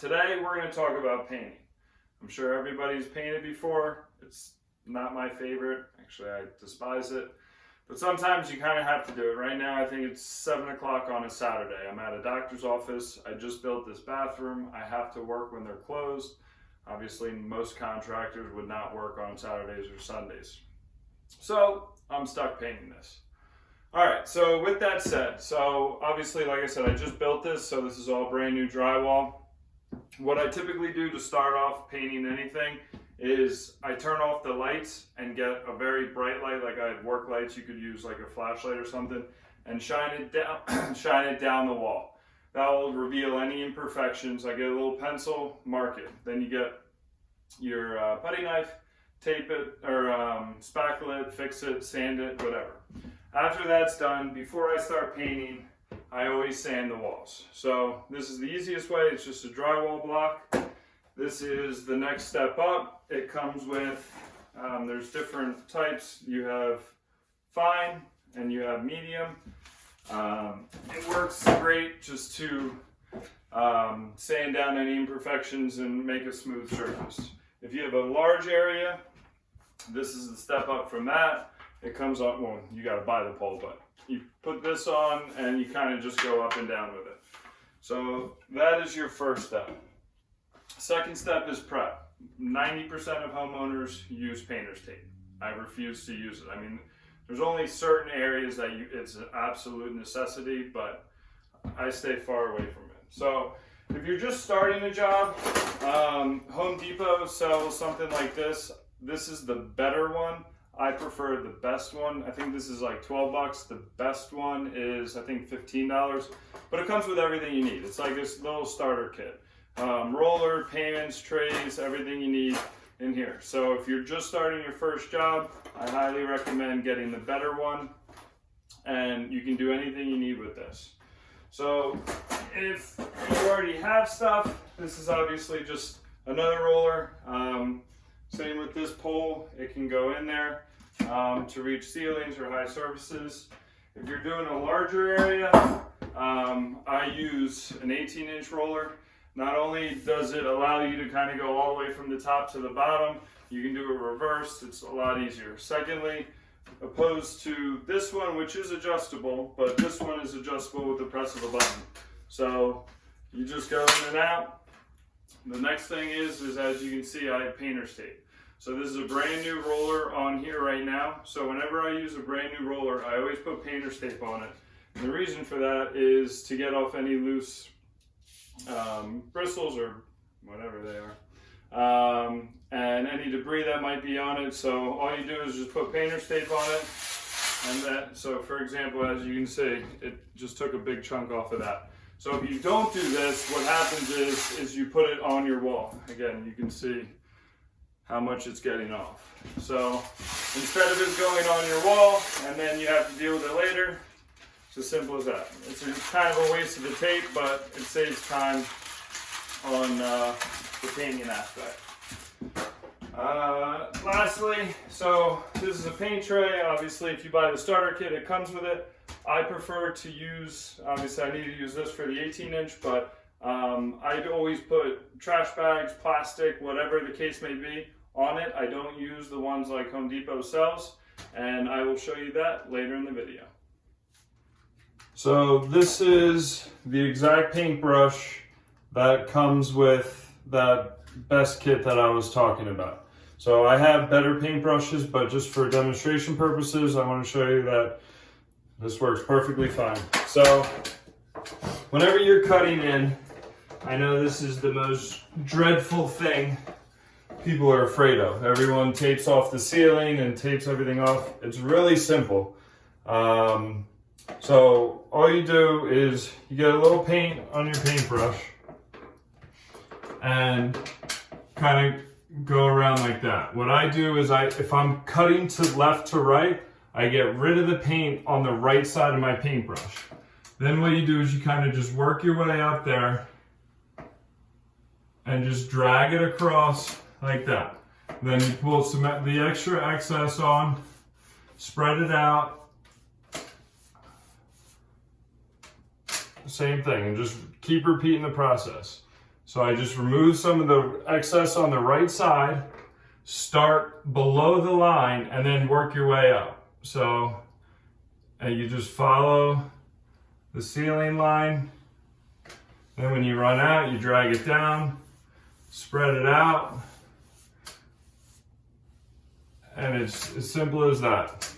today we're going to talk about painting. I'm sure everybody's painted before. It's not my favorite. Actually, I despise it. But sometimes you kind of have to do it. Right now, I think it's 7 o'clock on a Saturday. I'm at a doctor's office. I just built this bathroom. I have to work when they're closed. Obviously, most contractors would not work on Saturdays or Sundays. So I'm stuck painting this. All right, so with that said, so obviously, like I said, I just built this, so this is all brand new drywall. What I typically do to start off painting anything is I turn off the lights and get a very bright light, like I have work lights, you could use like a flashlight or something, and shine it down, shine it down the wall. That will reveal any imperfections. I get a little pencil, mark it. Then you get your putty knife, tape it, or spackle it, fix it, sand it, whatever. After that's done, before I start painting, I always sand the walls. So this is the easiest way. It's just a drywall block. This is the next step up. It comes with, there's different types. You have fine and you have medium. It works great just to sand down any imperfections and make a smooth surface. If you have a large area, this is the step up from that. It comes on, well, you got to buy the pole, but you put this on and you kind of just go up and down with it. So that is your first step. Second step is prep. 90% of homeowners use painter's tape. I refuse to use it. I mean, there's only certain areas that it's an absolute necessity, but I stay far away from it. So if you're just starting a job, Home Depot sells something like this. This is the better one. I prefer the best one. I think this is like 12 bucks. The best one is, I think, $15, but it comes with everything you need. It's like this little starter kit. Roller, pans, trays, everything you need in here. So if you're just starting your first job, I highly recommend getting the better one, and you can do anything you need with this. So if you already have stuff, this is obviously just another roller. Same with this pole, it can go in there to reach ceilings or high surfaces. If you're doing a larger area, I use an 18-inch roller. Not only does it allow you to kind of go all the way from the top to the bottom, you can do it reversed, it's a lot easier. Secondly, opposed to this one, which is adjustable, but this one is adjustable with the press of a button. So you just go in and out. The next thing is as you can see, I have painter's tape. So this is a brand new roller on here right now. So whenever I use a brand new roller, I always put painter's tape on it. And the reason for that is to get off any loose bristles or whatever they are, and any debris that might be on it. So all you do is just put painter's tape on it, and that. So for example, as you can see, it just took a big chunk off of that. So if you don't do this, what happens is you put it on your wall. Again, you can see how much it's getting off. So instead of it going on your wall and then you have to deal with it later, it's as simple as that. It's kind of a waste of the tape, but it saves time on the painting aspect. Lastly, so this is a paint tray. Obviously, if you buy the starter kit, it comes with it. I prefer to use, obviously I need to use this for the 18-inch, but I'd always put trash bags, plastic, whatever the case may be, on it. I don't use the ones like Home Depot sells, and I will show you that later in the video. So this is the exact paintbrush that comes with that best kit that I was talking about. So I have better paintbrushes, but just for demonstration purposes, I want to show you that this works perfectly fine. So whenever you're cutting in, I know this is the most dreadful thing people are afraid of. Everyone tapes off the ceiling and tapes everything off. It's really simple. So all you do is you get a little paint on your paintbrush and kind of go around like that. What I do is if I'm cutting to left to right, I get rid of the paint on the right side of my paintbrush. Then what you do is you kind of just work your way up there and just drag it across like that. Then you pull the extra excess on, spread it out. Same thing, and just keep repeating the process. So I just remove some of the excess on the right side, start below the line, and then work your way up. So and you just follow the ceiling line. Then when you run out, you drag it down, spread it out, and it's as simple as that.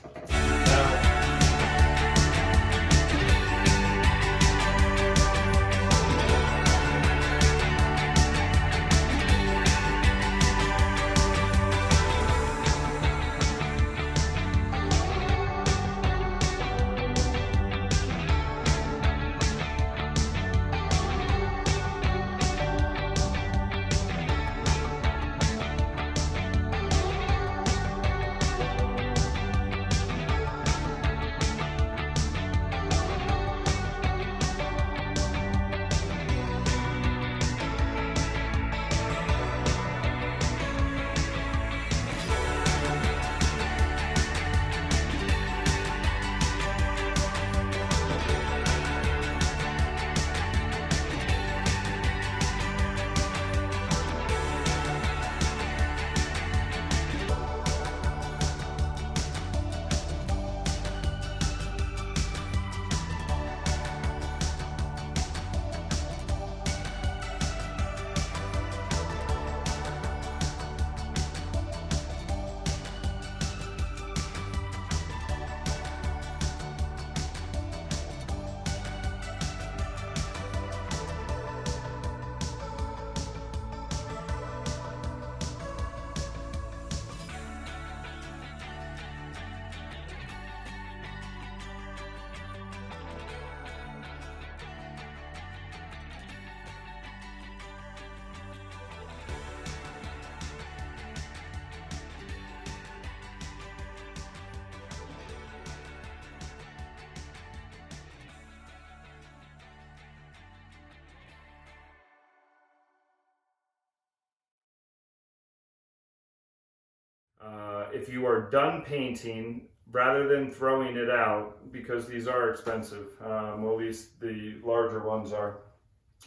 If you are done painting, rather than throwing it out, because these are expensive, well, at least the larger ones are,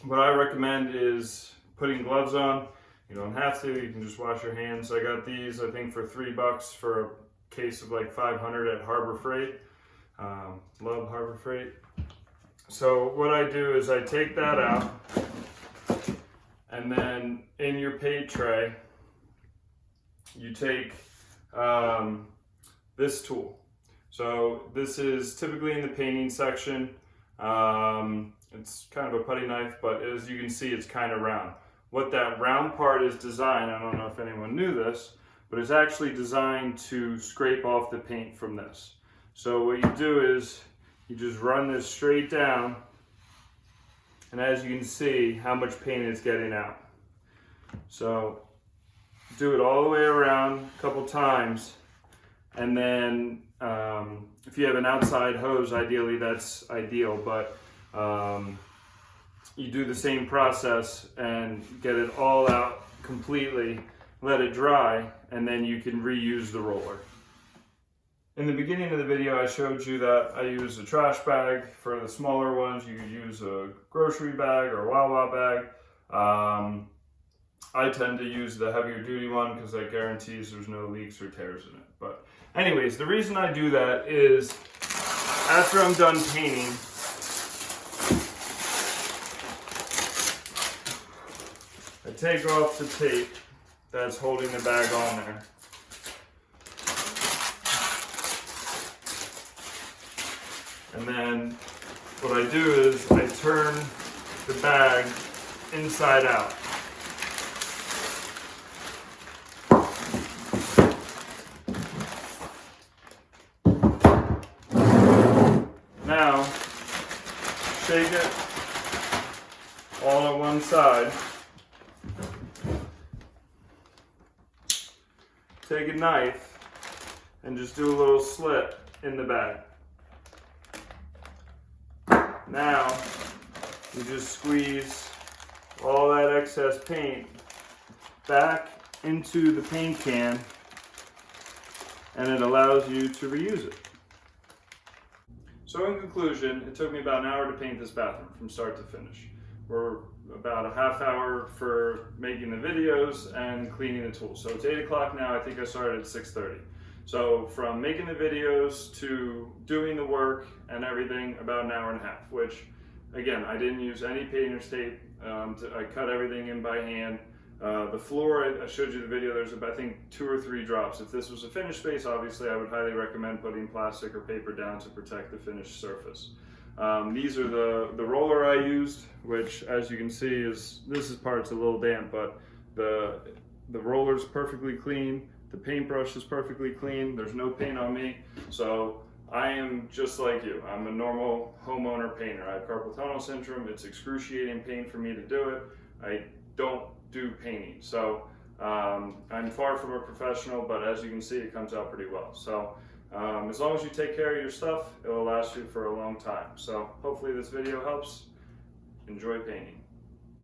what I recommend is putting gloves on. You don't have to, you can just wash your hands. I got these, I think, for $3 for a case of like 500 at Harbor Freight. Love Harbor Freight. So what I do is I take that out, and then in your paint tray, you take this tool. So this is typically in the painting section. It's kind of a putty knife, but as you can see, it's kind of round. What that round part is designed, I don't know if anyone knew this, but it's actually designed to scrape off the paint from this. So what you do is you just run this straight down, and as you can see how much paint is getting out. So do it all the way around a couple times, and then if you have an outside hose, ideally that's ideal, but you do the same process and get it all out completely, let it dry, and then you can reuse the roller. In the beginning of the video, I showed you that I use a trash bag. For the smaller ones, you could use a grocery bag or a Wawa bag. I tend to use the heavier duty one because that guarantees there's no leaks or tears in it. But anyways, the reason I do that is after I'm done painting, I take off the tape that's holding the bag on there. And then what I do is I turn the bag inside out. Now, shake it all on one side. Take a knife and just do a little slit in the bag. Now, you just squeeze all that excess paint back into the paint can, and it allows you to reuse it. So in conclusion, it took me about an hour to paint this bathroom from start to finish. We're about a half hour for making the videos and cleaning the tools. So it's 8 o'clock now. I think I started at 6:30. So from making the videos to doing the work and everything, about an hour and a half, which again, I didn't use any painter's tape. I cut everything in by hand. The floor, I showed you the video, there's I think 2 or 3 drops. If this was a finished space, obviously I would highly recommend putting plastic or paper down to protect the finished surface. These are the roller I used, which as you can see this part's a little damp, but the roller's perfectly clean. The paintbrush is perfectly clean. There's no paint on me. So I am just like you. I'm a normal homeowner painter. I have carpal tunnel syndrome. It's excruciating pain for me to do it. I don't do painting. So I'm far from a professional, but as you can see, it comes out pretty well. So as long as you take care of your stuff, it will last you for a long time. So hopefully this video helps. Enjoy painting.